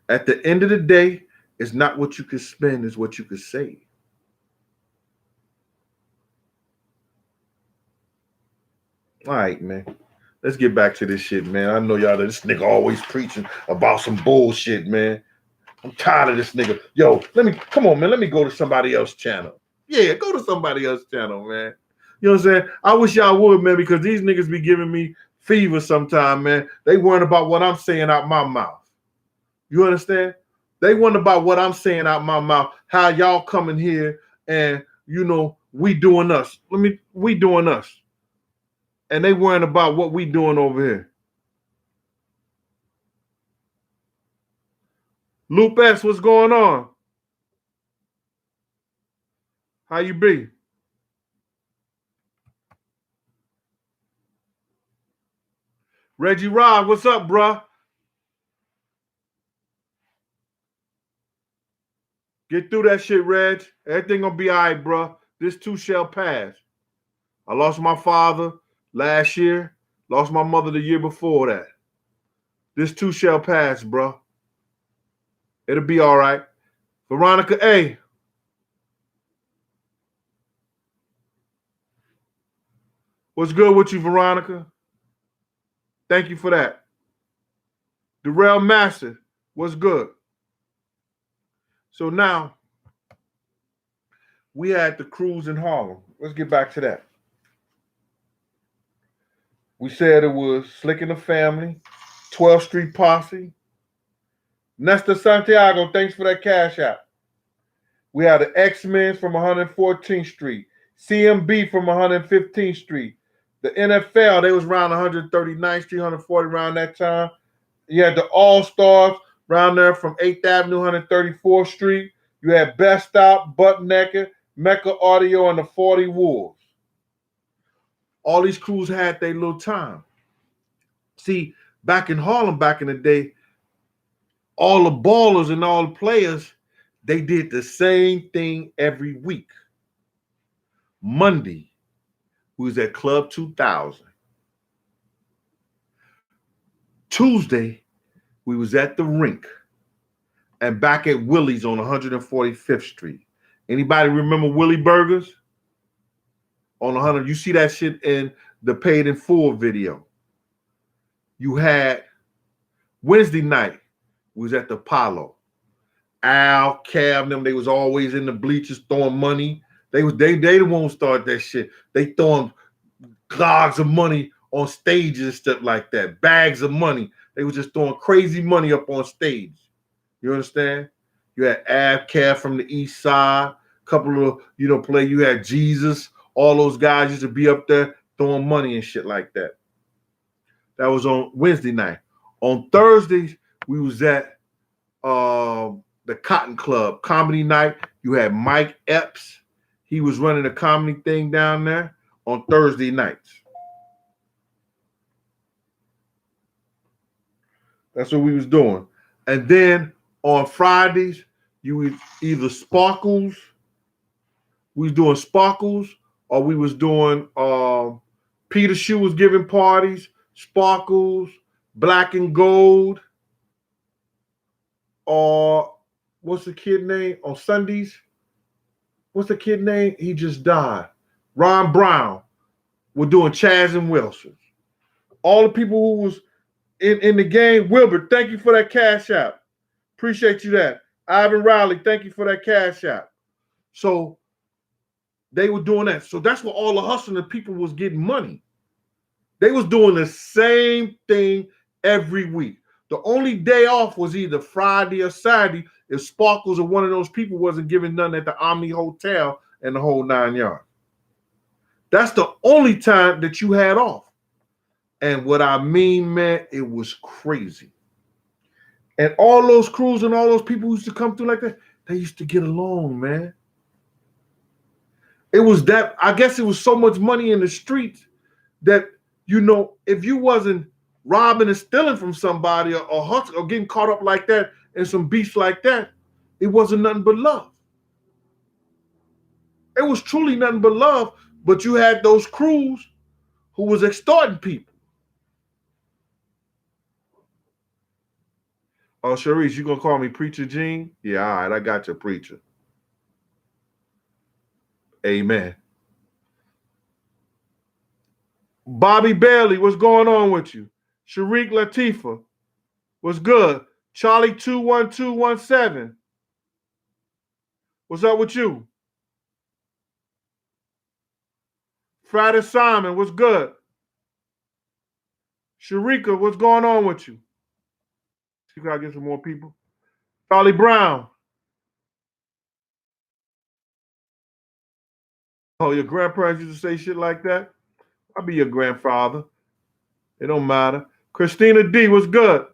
At the end of the day, it's not what you can spend, it's what you can save. All right, man. Let's get back to this shit, man. I know y'all, this nigga always preaching about some bullshit, man. I'm tired of this nigga. Yo, come on, man. Let me go to somebody else's channel. Yeah, go to somebody else's channel, man. You know what I'm saying? I wish y'all would, man, because these niggas be giving me fever sometime, man. They worrying about what I'm saying out my mouth. You understand? They worrying about what I'm saying out my mouth. How y'all coming here and, we doing us. We doing us. And they worrying about what we doing over here. Lupe S, what's going on? How you be? Reggie Rod, what's up, bruh? Get through that shit, Reg. Everything gonna be all right, bruh. This too shall pass. I lost my father last year. Lost my mother the year before that. This too shall pass, bruh. It'll be all right. Veronica A. What's good with you, Veronica? Thank you for that. Darrell Master, what's good? So now, we had the cruise in Harlem. Let's get back to that. We said it was Slick and the Family, 12th Street Posse. Nestor Santiago, thanks for that cash out. We had the X-Men from 114th Street, CMB from 115th Street. The NFL, they was around 139th Street, 140 around that time. You had the All-Stars around there from 8th Avenue, 134th Street. You had Best Stop, Butt Naked, Mecca Audio, and the 40 Wolves. All these crews had their little time. See, back in Harlem, back in the day, all the ballers and all the players, they did the same thing every week. Monday, we was at Club 2000. Tuesday, we was at the Rink and back at Willie's on 145th Street. Anybody remember Willie Burgers? On 100, you see that shit in the Paid in Full video. You had Wednesday night, we was at the Apollo. Al, Cav, them, they was always in the bleachers throwing money. They the ones start that shit. They throwing gobs of money on stages and stuff like that. Bags of money. They was just throwing crazy money up on stage. You understand? You had Av, Cav from the East Side. Couple of, play. You had Jesus. All those guys used to be up there throwing money and shit like that. That was on Wednesday night. On Thursdays, we was at the Cotton Club comedy night. You had Mike Epps. He was running a comedy thing down there on Thursday nights. That's what we was doing. And then on Fridays, you was either Sparkles. We was doing Sparkles, or we was doing Peter Shoe was giving parties, Sparkles, Black and Gold, or what's the kid name on Sundays? What's the kid name? He just died. Ron Brown. We're doing Chaz and Wilson. All the people who was in the game. Wilbert, thank you for that cash out. Appreciate you that. Ivan Riley, thank you for that cash out. So they were doing that. So that's what all the hustling people was getting money. They was doing the same thing every week. The only day off was either Friday or Saturday if Sparkles or one of those people wasn't giving none at the Omni Hotel and the whole 9 yards. That's the only time that you had off. And what I mean, man, it was crazy. And all those crews and all those people who used to come through like that, they used to get along, man. It was that, I guess it was so much money in the streets that, if you wasn't robbing and stealing from somebody or hustling or getting caught up like that in some beefs like that, it wasn't nothing but love. It was truly nothing but love, but you had those crews who was extorting people. Oh, Sharice, you gonna call me Preacher Gene? Yeah, all right, I got you, Preacher. Amen. Bobby Bailey, what's going on with you? Sharik Latifa, what's good? Charlie 21217, what's up with you? Friday Simon, what's good? Sharika, what's going on with you? You gotta get some more people. Charlie Brown. Oh, your grandparents used to say shit like that? I'll be your grandfather. It don't matter. Christina D, what's good?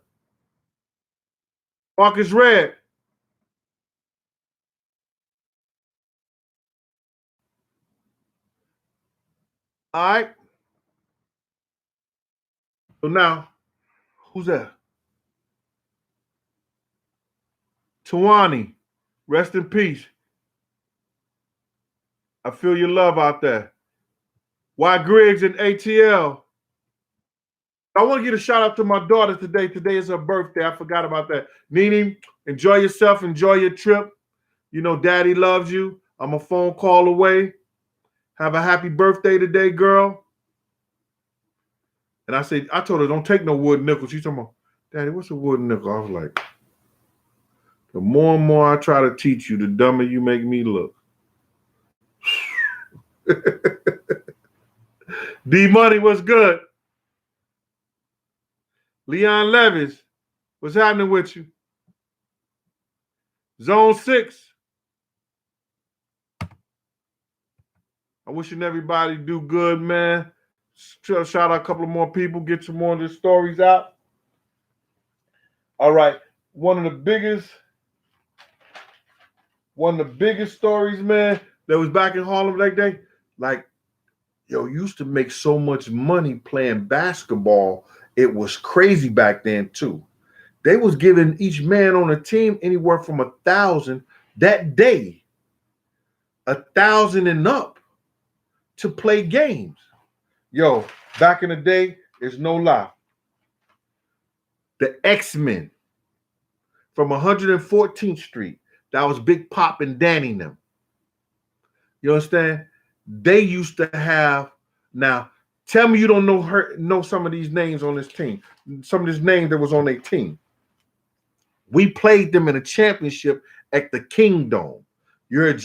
Marcus Red. All right. So now, who's that? Tawani, rest in peace. I feel your love out there. Y Griggs and ATL. I want to give a shout out to my daughter today. Today is her birthday. I forgot about that. Nene, enjoy yourself. Enjoy your trip. You know, daddy loves you. I'm a phone call away. Have a happy birthday today, girl. And I told her, don't take no wood nickel. She's talking about, Daddy, what's a wood nickel? I was like, the more and more I try to teach you, the dumber you make me look. D Money, what's good? Leon Levis, what's happening with you? Zone 6. I'm wishing everybody do good, man. Shout out a couple of more people, get some more of their stories out. All right. One of the biggest stories, man, that was back in Harlem that day. Like, yo, used to make so much money playing basketball. It was crazy back then, too. They was giving each man on a team anywhere from 1,000 that day, 1,000 and up to play games. Yo, back in the day, it's no lie. The X-Men from 114th Street, that was Big Pop and Danny them. You understand? They used to have, now, tell me you don't know some of these names on this team. Some of these names that was on their team. We played them in a championship at the Kingdom. You heard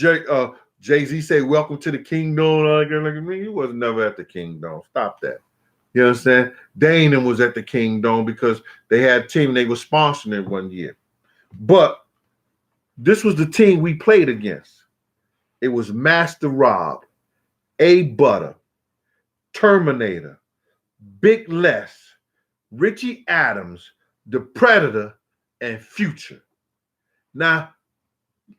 Jay-Z say, welcome to the Kingdom. He was never at the Kingdom. Stop that. You understand? Dane was at the Kingdom because they had a team, they were sponsoring it one year. But this was the team we played against. It was Master Rob, A Butter, Terminator, Big Les, Richie Adams, The Predator, and Future. Now,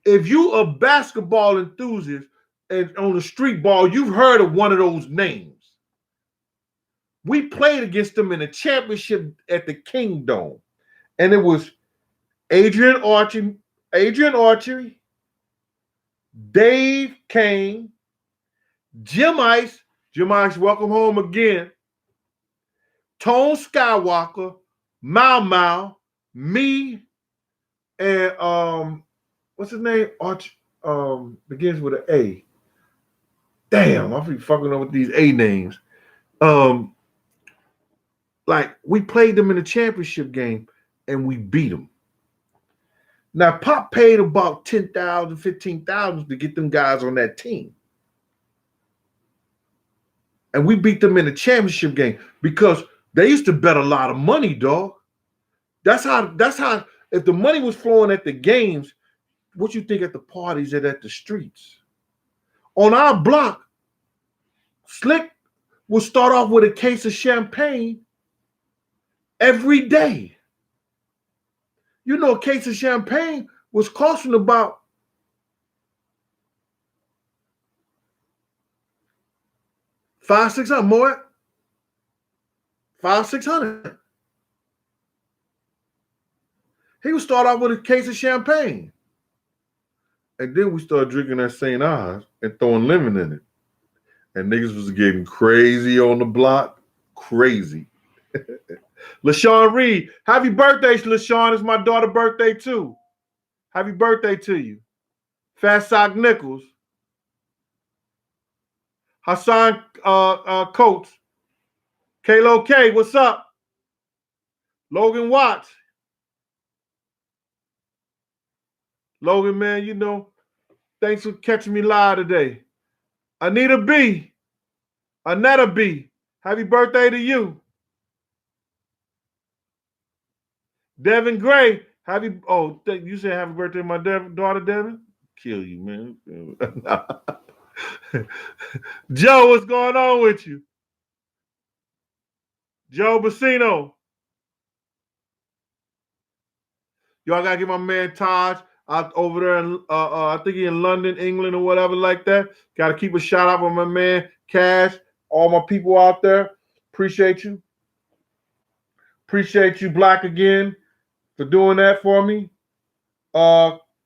if you a basketball enthusiast and on the street ball, you've heard of one of those names. We played against them in a championship at the Kingdom. And it was Adrian Archery, Dave Kane, Jim Ice, welcome home again, Tone Skywalker, Mau Mau, me, and what's his name? Begins with an A. Damn, I be fucking up with these A names. Like, we played them in a championship game and we beat them. Now, Pop paid about $10,000, $15,000 to get them guys on that team. And we beat them in a championship game because they used to bet a lot of money, dog. That's how, if the money was flowing at the games, what you think at the parties and at the streets? On our block, Slick would start off with a case of champagne every day. You know, a case of champagne was costing about $500-600 more. $500-600. He would start off with a case of champagne. And then we started drinking that St. Ives and throwing lemon in it. And niggas was getting crazy on the block. Crazy. LaShawn Reed, happy birthday, LaShawn. It's my daughter's birthday too. Happy birthday to you. Fat Sock Nichols. Hassan Coates. Kalo K, what's up? Logan Watts. Logan, man, you know, thanks for catching me live today. Anita B. Anetta B. Happy birthday to you. Devin Gray. You said happy birthday to my daughter, Devin? Kill you, man. Joe, what's going on with you? Joe Bassino. Y'all gotta get my man Taj out over there in, I think he in London, England, or whatever like that. Gotta keep a shout out for my man Cash, all my people out there. Appreciate you. Appreciate you, Black again, for doing that for me.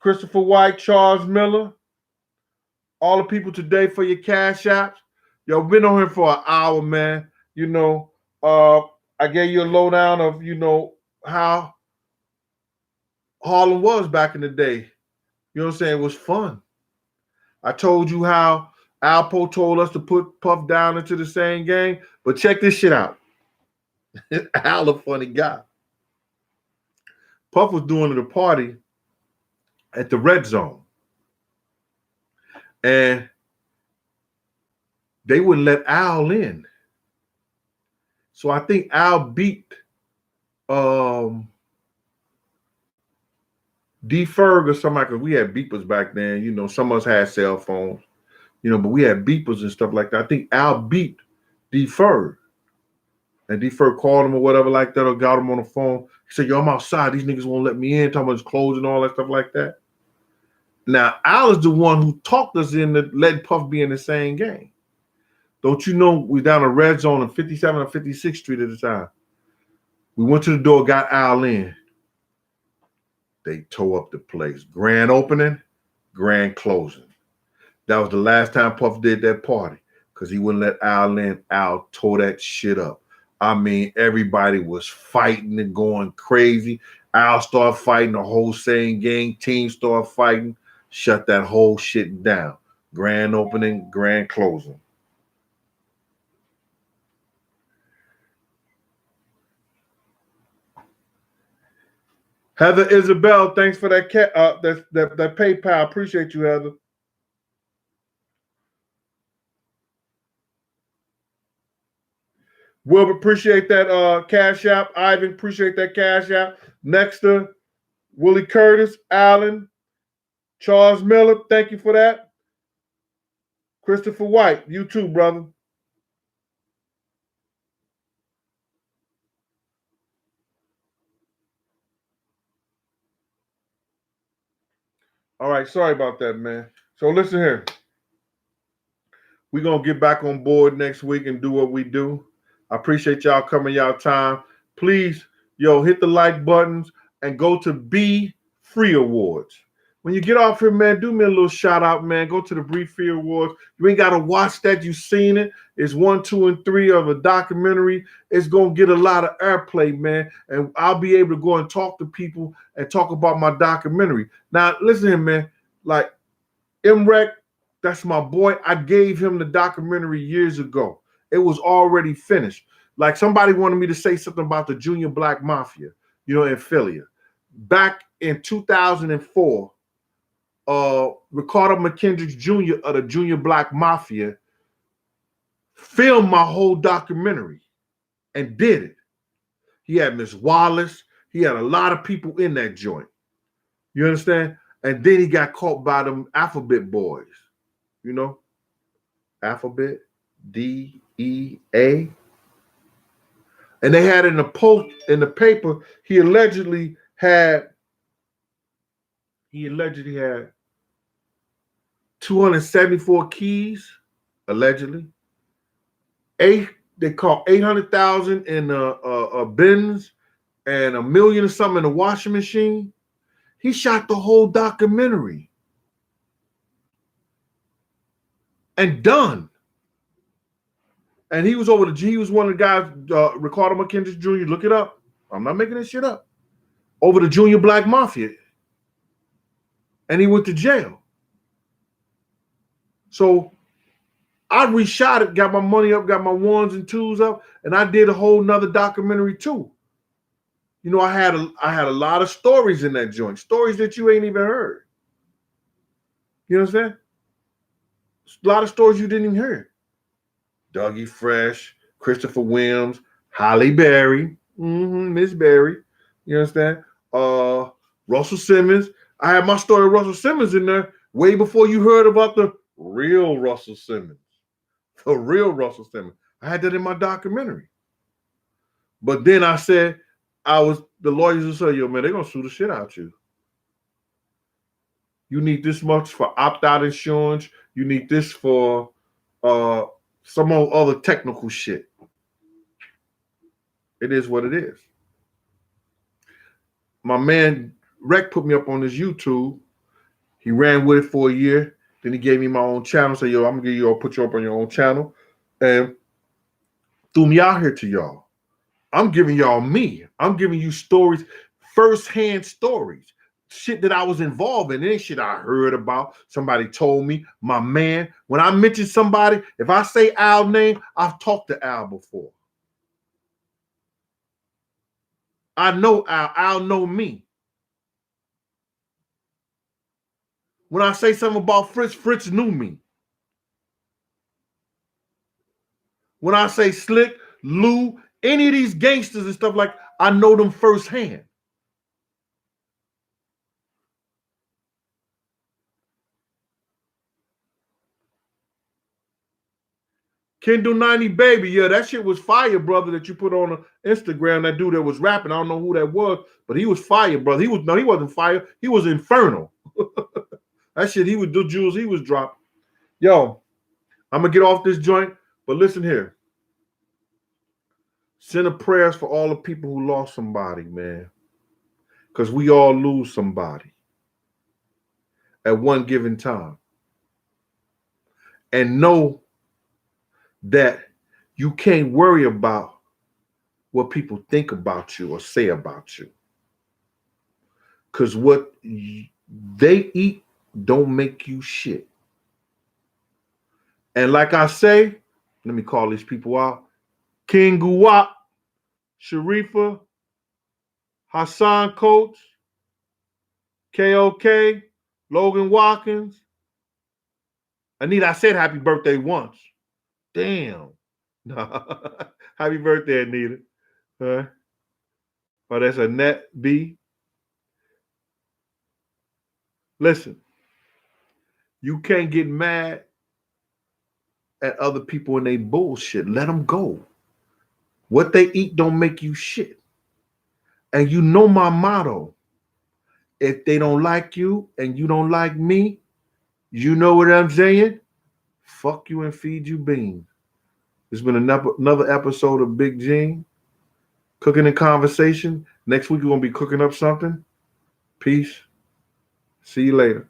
Christopher White, Charles Miller, all the people today for your cash apps. Yo, been on here for an hour, man. You know, I gave you a lowdown of, you know, how Harlem was back in the day. You know what I'm saying? It was fun. I told you how Alpo told us to put Puff down into the same gang, but check this shit out. Al a funny guy. Puff was doing the party at the Red Zone. And they wouldn't let Al in. So I think Al beat D-Ferg or somebody, because we had beepers back then. You know, some of us had cell phones, you know, but we had beepers and stuff like that. I think Al beat D-Ferg. And D-Ferg called him or whatever like that, or got him on the phone. He said, yo, I'm outside. These niggas won't let me in. Talking about his clothes and all that stuff like that. Now, Al is the one who talked us into letting Puff be in the same game. Don't you know we down the Red Zone on 57 or 56th Street at the time. We went to the door, got Al in. They tore up the place. Grand opening, grand closing. That was the last time Puff did that party because he wouldn't let Al in. Al tore that shit up. I mean, everybody was fighting and going crazy. Al started fighting, the whole same gang team started fighting. Shut that whole shit down. Grand opening, grand closing. Heather Isabel, thanks for that that PayPal. Appreciate you, Heather. Wilbur, appreciate that cash app. Ivan, appreciate that cash app. Nexter, Willie Curtis, Allen, Charles Miller, thank you for that. Christopher White, you too, brother. All right, sorry about that, man. So listen here. We're going to get back on board next week and do what we do. I appreciate y'all coming y'all time. Please, hit the like buttons and go to Be Free Awards. When you get off here, man, do me a little shout out, man. Go to the Be Free Awards. You ain't got to watch that. You've seen it. It's 1, 2, and 3 of a documentary. It's going to get a lot of airplay, man. And I'll be able to go and talk to people and talk about my documentary. Now, listen here, man. Like, MREC, that's my boy. I gave him the documentary years ago. It was already finished. Like, somebody wanted me to say something about the Junior Black Mafia, in Philly. Back in 2004, Ricardo McKendricks Jr. of the Junior Black Mafia filmed my whole documentary and did it. He had Miss Wallace. He had a lot of people in that joint. You understand? And then he got caught by them Alphabet boys. Alphabet, D-E-A. And they had in the post in the paper, he allegedly had 274 keys, allegedly. They caught 800,000 in a Benz and $1 million or something in a washing machine. He shot the whole documentary and done. And he was one of the guys, Ricardo McKendricks Jr., look it up. I'm not making this shit up. Over the Junior Black Mafia. And he went to jail. So I reshot it, got my money up, got my ones and twos up, and I did a whole nother documentary too. You know, I had a lot of stories in that joint, stories that you ain't even heard. You know what I'm saying? A lot of stories you didn't even hear. Dougie Fresh, Christopher Williams, Holly Berry, Miss Berry. You understand? Russell Simmons. I had my story of Russell Simmons in there way before you heard about the real Russell Simmons. The real Russell Simmons. I had that in my documentary. But then I said, the lawyers will say, yo, man, they're going to sue the shit out you. You need this much for opt-out insurance. You need this for some other technical shit. It is what it is. My man, Rec, put me up on his YouTube. He ran with it for a year. Then he gave me my own channel. Said, yo, I'm going to put you up on your own channel. And threw me out here to y'all. I'm giving y'all me. I'm giving you stories, first-hand stories. Shit that I was involved in. It ain't shit I heard about. Somebody told me. My man. When I mention somebody, if I say Al's name, I've talked to Al before. I know Al. Al know me. When I say something about Fritz, Fritz knew me. When I say Slick, Lou, any of these gangsters and stuff like, I know them firsthand. Kendall 90 Baby, yeah, that shit was fire, brother, that you put on Instagram. That dude that was rapping, I don't know who that was, but he was fire, brother. He wasn't fire. He was infernal. That shit, he would do jewels, he was dropping. Yo, I'm gonna get off this joint, but listen here. Send a prayers for all the people who lost somebody, man. Because we all lose somebody at one given time. And know that you can't worry about what people think about you or say about you. Because what they eat don't make you shit. And like I say, let me call these people out. King Guwap, Sharifa, Hassan Coates, KOK, Logan Watkins. Anita, I said happy birthday once. Damn. Happy birthday, Anita. Huh? Oh, that's Annette B. Listen, you can't get mad at other people and they bullshit. Let them go. What they eat don't make you shit. And you know my motto. If they don't like you and you don't like me, you know what I'm saying? Fuck you and feed you beans. It's been another episode of Big Gene. Cooking and Conversation. Next week we're going to be cooking up something. Peace. See you later.